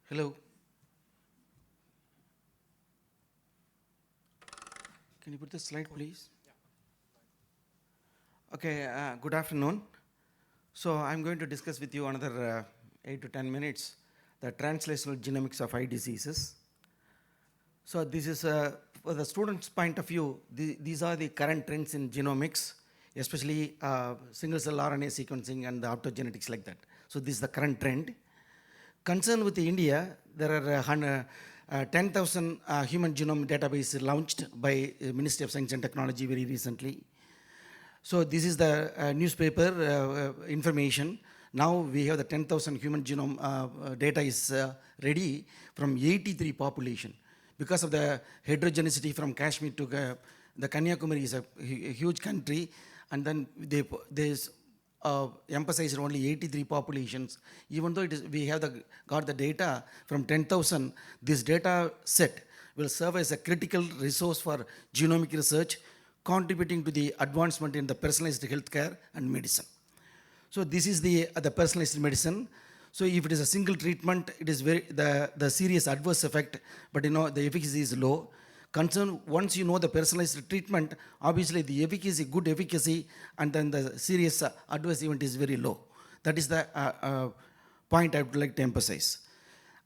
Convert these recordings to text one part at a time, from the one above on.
Hello. Can you put the slide, please? Okay, good afternoon. So I'm going to discuss with you another 8 to 10 minutes the translational genomics of eye diseases. So this is, for the student's point of view, these are the current trends in genomics, especially single-cell RNA sequencing and the optogenetics like that. So this is the current trend. Concerned with India, there are 10,000 human genome database launched by Ministry of Science and Technology very recently. So this is the newspaper information. Now we have the 10,000 human genome data is ready from 83 population. Because of the heterogeneity from Kashmir to the Kanyakumari is a huge country, and then there's emphasized only 83 populations. Even though we have got the data from 10,000, this data set will serve as a critical resource for genomic research, contributing to the advancement in the personalized healthcare and medicine. So this is the personalized medicine. So if it is a single treatment, it is the serious adverse effect, but the efficacy is low. Concern, once you know the personalized treatment, obviously the efficacy, good efficacy, and then the serious adverse event is very low. That is the point I would like to emphasize.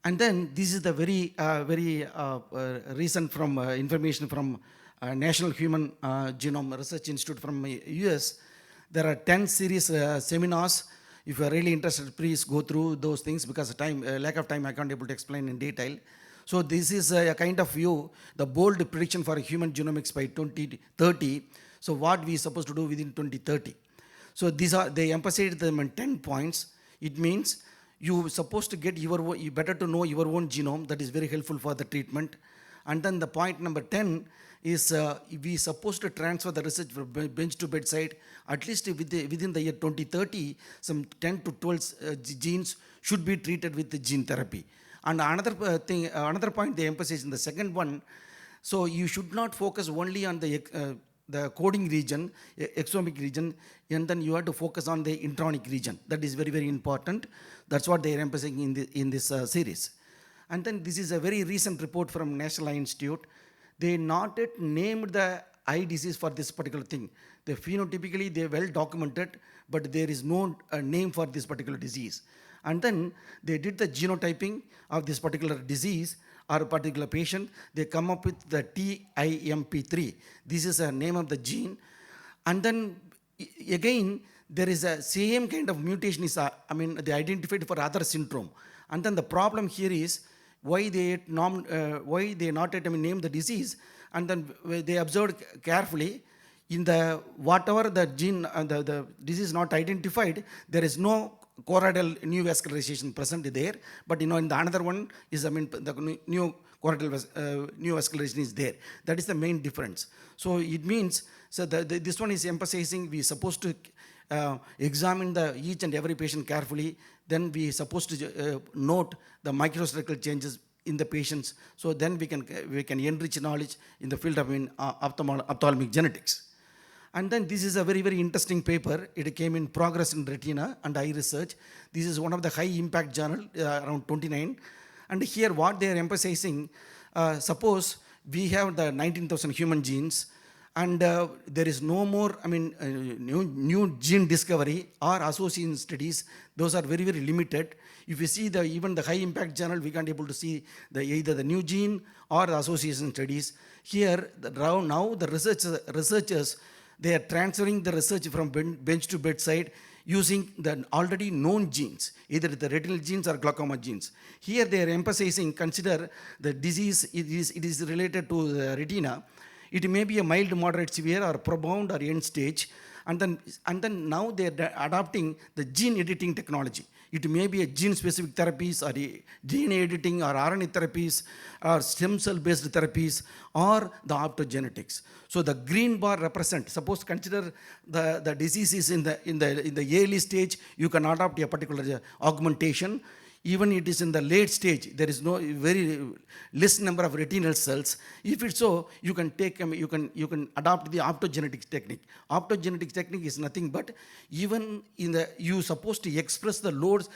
And then this is the very recent from information from National Human Genome Research Institute from US. There are 10 series seminars. If you are really interested, please go through those things, because lack of time, I can't be able to explain in detail. So this is a kind of view, the bold prediction for human genomics by 2030. So what we are supposed to do within 2030. So they emphasize them in 10 points. It means you're supposed to get you better to know your own genome. That is very helpful for the treatment. And then the point number 10 is we supposed to transfer the research from bench to bedside. At least within the year 2030, some 10 to 12 genes should be treated with the gene therapy. And another point they emphasize in the second one, so you should not focus only on the coding region, exomic region, and then you have to focus on the intronic region. That is very, very important. That's what they are emphasizing in this series. And then this is a very recent report from National Eye Institute. They not yet named the eye disease for this particular thing. They phenotypically, they well documented, but there is no name for this particular disease. And then they did the genotyping of this particular disease or a particular patient. They come up with the TIMP3. This is a name of the gene. And then again, there is a same kind of mutation they identified for other syndrome. And then the problem here is why they not yet name the disease. And then they observed carefully in the whatever the gene the disease not identified, there is no choroidal neovascularization present there, but in the another one is the new choroidal neovascularization is there. That is the main difference. So it means this one is emphasizing we supposed to examine each and every patient carefully. Then we supposed to note the microstructural changes in the patients. So then we can enrich knowledge in the field of ophthalmic genetics. And then this is a very, very interesting paper. It came in Progress in Retina and Eye Research. This is one of the high impact journal, around 29. And here what they are emphasizing, suppose we have the 19,000 human genes, and there is no more, new gene discovery or association studies. Those are very, very limited. If you see even the high impact journal, we can't able to see either the new gene or the association studies. Here, now the researchers, they are transferring the research from bench to bedside using the already known genes, either the retinal genes or glaucoma genes. Here they are emphasizing, consider the disease, it is related to the retina. It may be a mild, moderate, severe, or profound, or end stage. And then now they are adopting the gene editing technology. It may be a gene-specific therapies, or DNA editing, or RNA therapies, or stem cell-based therapies, or the optogenetics. So the green bar represent. Suppose consider the disease is in the early stage. You can adopt a particular augmentation. even it is in the late stage, there is no very less number of retinal cells. If it's so, you can take, you can adopt the optogenetics technique. Optogenetics technique is nothing but even in the, you supposed to express the loads,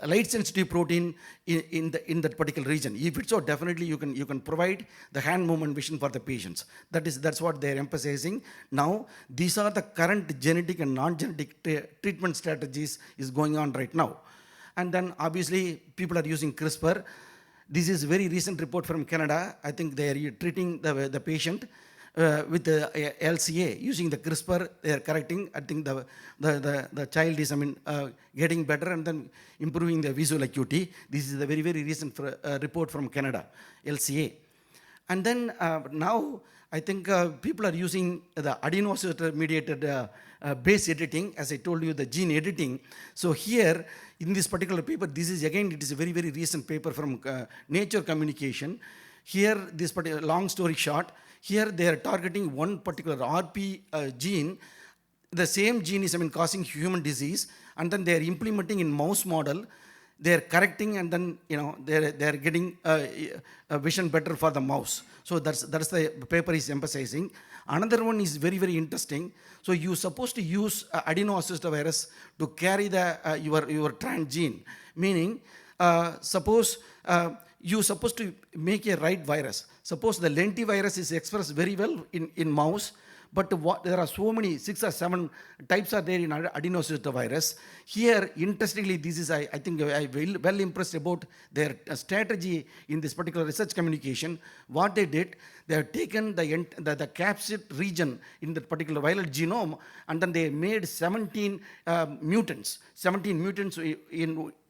light sensitive protein in that particular region. If it's so, definitely you can provide the hand movement vision for the patients. That's what they're emphasizing. Now, these are the current genetic and non-genetic treatment strategies is going on right now. And then obviously people are using CRISPR. This is a very recent report from Canada. I think they are treating the patient with the LCA using the CRISPR. They are correcting. I think the child is getting better and then improving the visual acuity. This is a very, very recent report from Canada, LCA. And then now I think people are using the adeno-mediated base editing, as I told you, the gene editing. So here, in this particular paper, this is again, it is a very, very recent paper from Nature Communication. Here, this particular, long story short, here they are targeting one particular RP gene. The same gene is causing human disease, and then they are implementing in mouse model. They are correcting, and then they are getting a vision better for the mouse. So that's the paper is emphasizing. Another one is very, very interesting. So you're supposed to use adeno-associated virus to carry the your transgene. Meaning, suppose you're supposed to make a right virus. Suppose the lentivirus is expressed very well in mouse, but there are so many, 6 or 7 types are there in adeno-associated virus. Here, interestingly, this is, I think, I'm well impressed about their strategy in this particular research communication. What they did, they have taken the capsid region in that particular viral genome, and then they made 17 mutants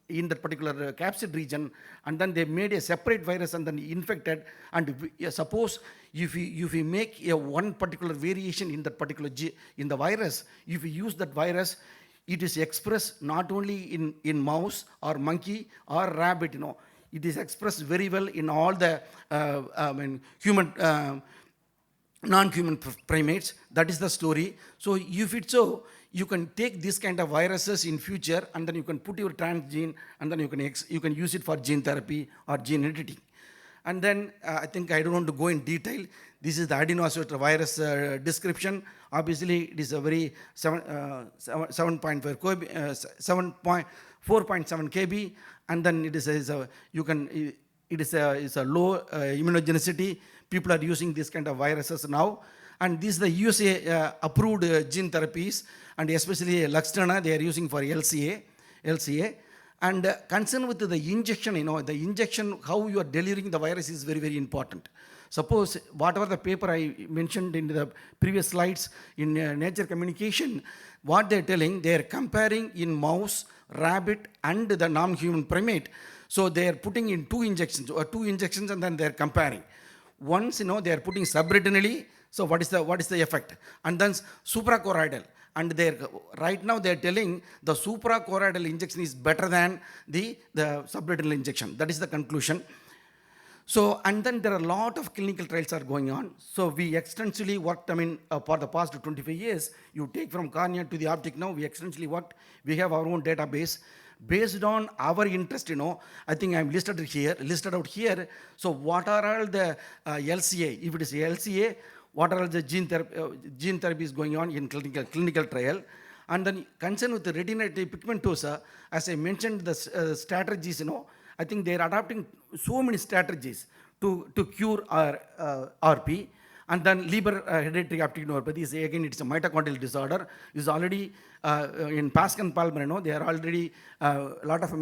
in that particular capsid region, and then they made a separate virus and then infected. And suppose if you make a one particular variation in that particular in the virus, if you use that virus, it is expressed not only in mouse or monkey or rabbit, it is expressed very well in all the human, non-human primates. That is the story. So if it's so, you can take this kind of viruses in future, and then you can put your transgene, and then you can use it for gene therapy or gene editing. And then I think I don't want to go in detail. This is the adeno-associated virus description. Obviously, it is a very 4.7 kb, and then it is a low immunogenicity. People are using this kind of viruses now. And these are the USA approved gene therapies, and especially Luxturna, they are using for LCA. And concern with the injection, the injection, how you are delivering the virus is very, very important. Suppose whatever the paper I mentioned in the previous slides in Nature Communication, what they're telling, they're comparing in mouse, rabbit, and the non-human primate. So they're putting in two injections, and then they're comparing. Once, they're putting subretinally. So what is the effect? And then suprachoroidal. And right now they're telling the suprachoroidal injection is better than the subretinal injection. That is the conclusion. So, and then there are a lot of clinical trials are going on. So we extensively worked, for the past 25 years, you take from cornea to the optic now, we extensively worked. We have our own database. Based on our interest, I think I'm listed out here. So what are all the LCA? If it is LCA, what are all the gene therapies going on in clinical trial? And then concern with the retinitis pigmentosa, as I mentioned, the strategies, I think they're adopting so many strategies to cure RP. And then Leber hereditary optic neuropathy, again, it's a mitochondrial disorder. Is already in Pascal Palmer, they are already a lot of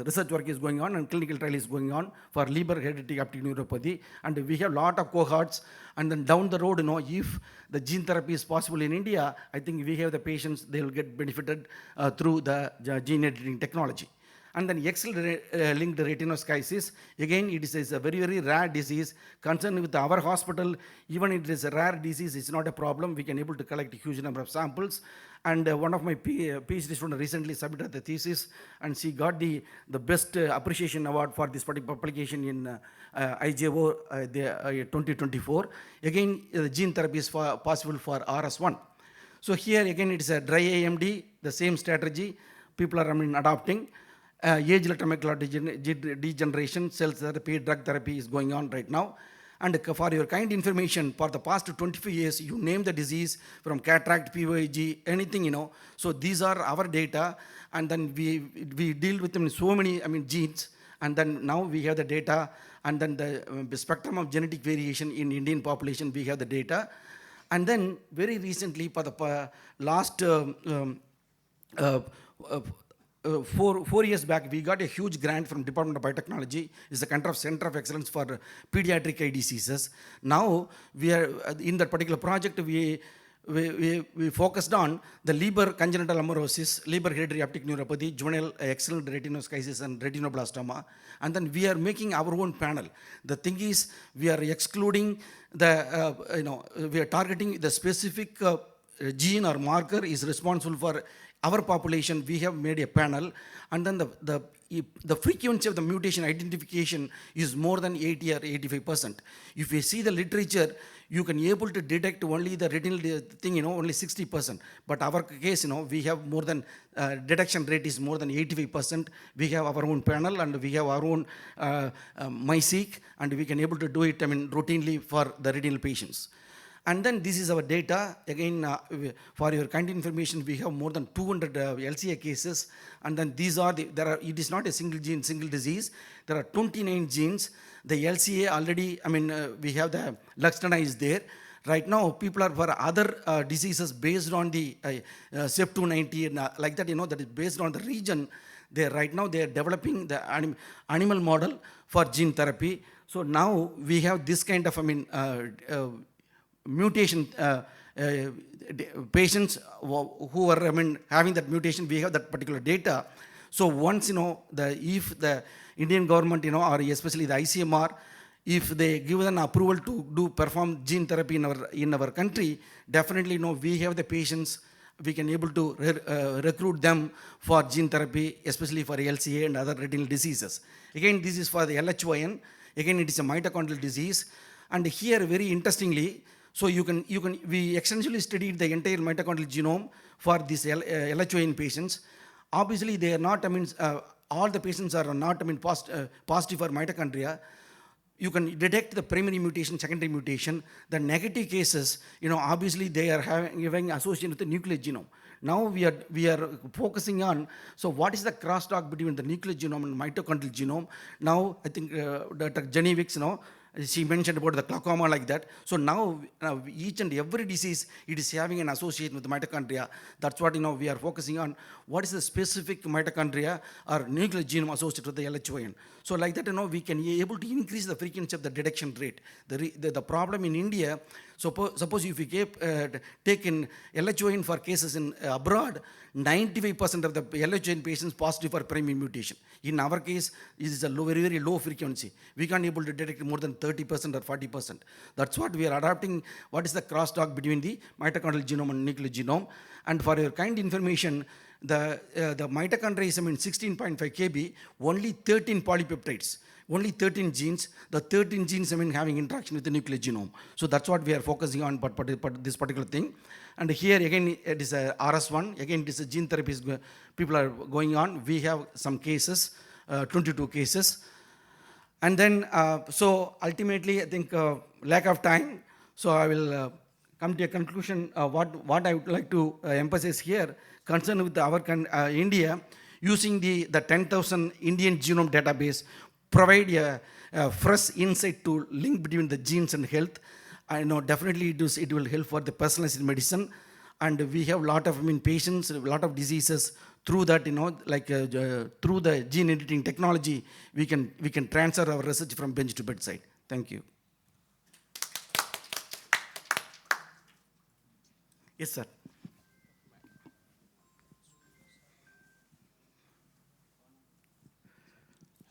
research work is going on and clinical trial is going on for Leber hereditary optic neuropathy. And we have a lot of cohorts. And then down the road, if the gene therapy is possible in India, I think we have the patients, they will get benefited through the gene editing technology. And then X-linked retinoschisis, again, it is a very, very rare disease. Concerned with our hospital, even if it is a rare disease, it's not a problem. We can able to collect a huge number of samples. And one of my PhD students recently submitted the thesis, and she got the best appreciation award for this particular publication in IJO 2024. Again, the gene therapy is possible for RS1. So here, again, it is a dry AMD, the same strategy people are adopting. age-related macular degeneration, cell therapy, drug therapy is going on right now. And for your kind information, for the past 25 years, you name the disease from cataract, POIG, anything, So these are our data, and then we deal with them in so many, genes, and then now we have the data, and then the spectrum of genetic variation in Indian population, we have the data. And then very recently, for the last uh, uh, 4 years back, we got a huge grant from Department of Biotechnology. It's the Center of Excellence for Pediatric Eye Diseases. Now, we are in that particular project, we focused on the Leber congenital amaurosis, Leber hereditary optic neuropathy, juvenile excellent retinoschisis, and retinoblastoma. And then we are making our own panel. The thing is, we are excluding we are targeting the specific gene or marker is responsible for our population. We have made a panel, and then the frequency of the mutation identification is more than 80 or 85%. If you see the literature, you can able to detect only the retinal thing, only 60%. But our case, we have more than detection rate is more than 85%. We have our own panel, and we have our own MySeq, and we can able to do it, routinely for the retinal patients. And then this is our data. Again, for your kind information, we have more than 200 LCA cases. And then these are it is not a single gene, single disease. There are 29 genes. The LCA already, we have the Luxturna is there. Right now, people are for other diseases based on the CEP290 and like that, that is based on the region. Right now, they are developing the animal model for gene therapy. So now we have this kind of, mutation patients who are having that mutation. We have that particular data. So once if the Indian government or especially the ICMR, if they give an approval to perform gene therapy in our country, definitely we have the patients. We can able to recruit them for gene therapy, especially for LCA and other retinal diseases. Again, this is for the LH1N. Again, it is a mitochondrial disease, and here very interestingly, so we extensively studied the entire mitochondrial genome for these LH1N patients. Obviously, they are not, all the patients are not, positive for mitochondria. You can detect the primary mutation, secondary mutation. The negative cases, obviously they are having association with the nuclear genome. Now we are focusing on, so what is the crosstalk between the nuclear genome and mitochondrial genome? Now, I think Dr. Genomics, she mentioned about the glaucoma like that. So now each and every disease, it is having an association with the mitochondria. That's what we are focusing on. What is the specific mitochondria or nuclear genome associated with the LH1N? So like that, we can be able to increase the frequency of the detection rate. The problem in India, suppose if you take in LH1N for cases in abroad, 95% of the LH1N patients positive for primary mutation. In our case, it is a very, very low frequency. We can't able to detect more than 30% or 40%. That's what we are adapting. What is the crosstalk between the mitochondrial genome and nuclear genome? And for your kind information, the mitochondria is 16.5 kb, only 13 polypeptides, only 13 genes. The 13 genes having interaction with the nuclear genome. So that's what we are focusing on, but this particular thing. And here again, it is a RS1. Again, it is a gene therapy. People are going on. We have some cases, 22 cases. And then, so ultimately, I think lack of time. So I will come to a conclusion. What I would like to emphasize here, concerned with our India, using the 10,000 Indian genome database, provide a fresh insight to link between the genes and health. I know definitely it will help for the personalized medicine, and we have a lot of patients, a lot of diseases through that, through the gene editing technology, we can transfer our research from bench to bedside. Thank you. Yes, sir.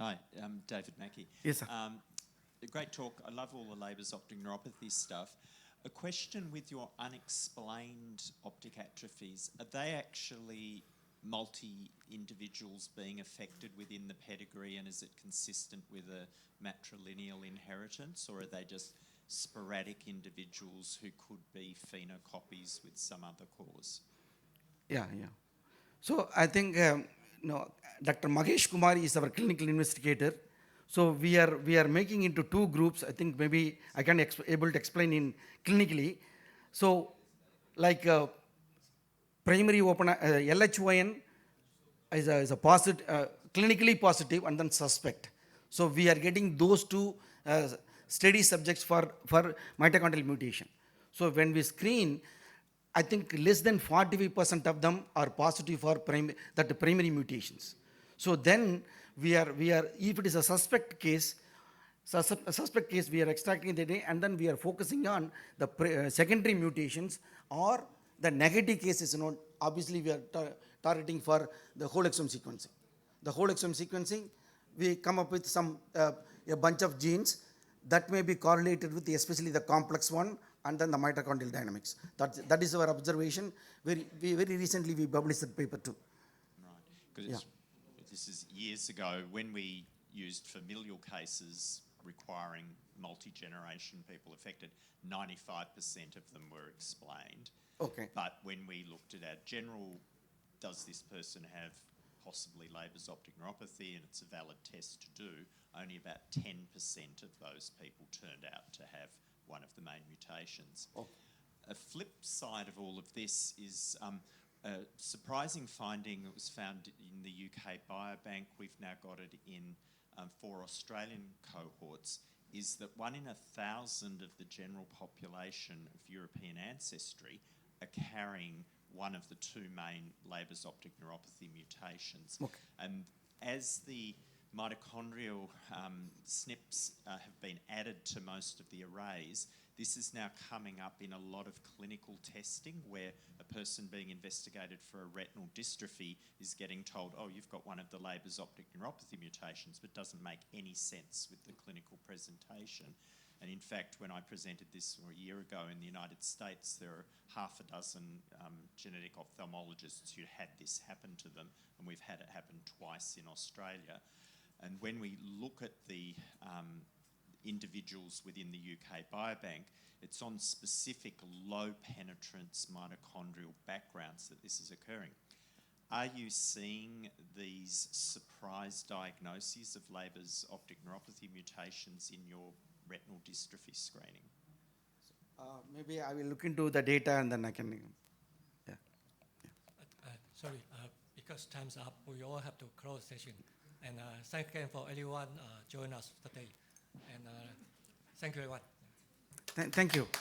Hi, I'm David Mackey. Yes, sir. A great talk. I love all the Leber's optic neuropathy stuff. A question with your unexplained optic atrophies. Are they actually multi-individuals being affected within the pedigree, and is it consistent with a matrilineal inheritance, or are they just sporadic individuals who could be phenocopies with some other cause? Yeah. So I think, Dr. Mahesh Kumar is our clinical investigator. So we are making into two groups. I think maybe I can able to explain in clinically. So like primary open LH1 is a positive, clinically positive and then suspect. So we are getting those two steady subjects for mitochondrial mutation. So when we screen, I think less than 45% of them are positive for primary mutations. So then we are if it is a suspect case, we are extracting the data and then we are focusing on the secondary mutations or the negative cases. Obviously we are targeting for the whole exome sequencing. The whole exome sequencing, we come up with some a bunch of genes that may be correlated with especially the complex one and then the mitochondrial dynamics. That is our observation. Very recently we published that paper too. Right, because this is years ago when we used familial cases requiring multi-generation people affected, 95% of them were explained. Okay. But when we looked at our general, does this person have possibly Leber's optic neuropathy, and it's a valid test to do, only about 10% of those people turned out to have one of the main mutations. Oh. A flip side of all of this is a surprising finding that was found in the UK Biobank. We've now got it in 4 Australian cohorts, is that 1 in 1,000 of the general population of European ancestry are carrying one of the two main Leber's optic neuropathy mutations. Okay. And as the mitochondrial SNPs have been added to most of the arrays, this is now coming up in a lot of clinical testing where a person being investigated for a retinal dystrophy is getting told, oh, you've got one of the Leber's optic neuropathy mutations, but doesn't make any sense with the clinical presentation. And in fact, when I presented this a year ago in the United States, there are half a dozen genetic ophthalmologists who had this happen to them, and we've had it happen twice in Australia. And when we look at the individuals within the UK Biobank, it's on specific low penetrance mitochondrial backgrounds that this is occurring. Are you seeing these surprise diagnoses of Leber's optic neuropathy mutations in your retinal dystrophy screening? Maybe I will look into the data and then I can, Sorry, because time's up, we all have to close session. And thank again for everyone joining us today. And thank you, everyone. Thank you.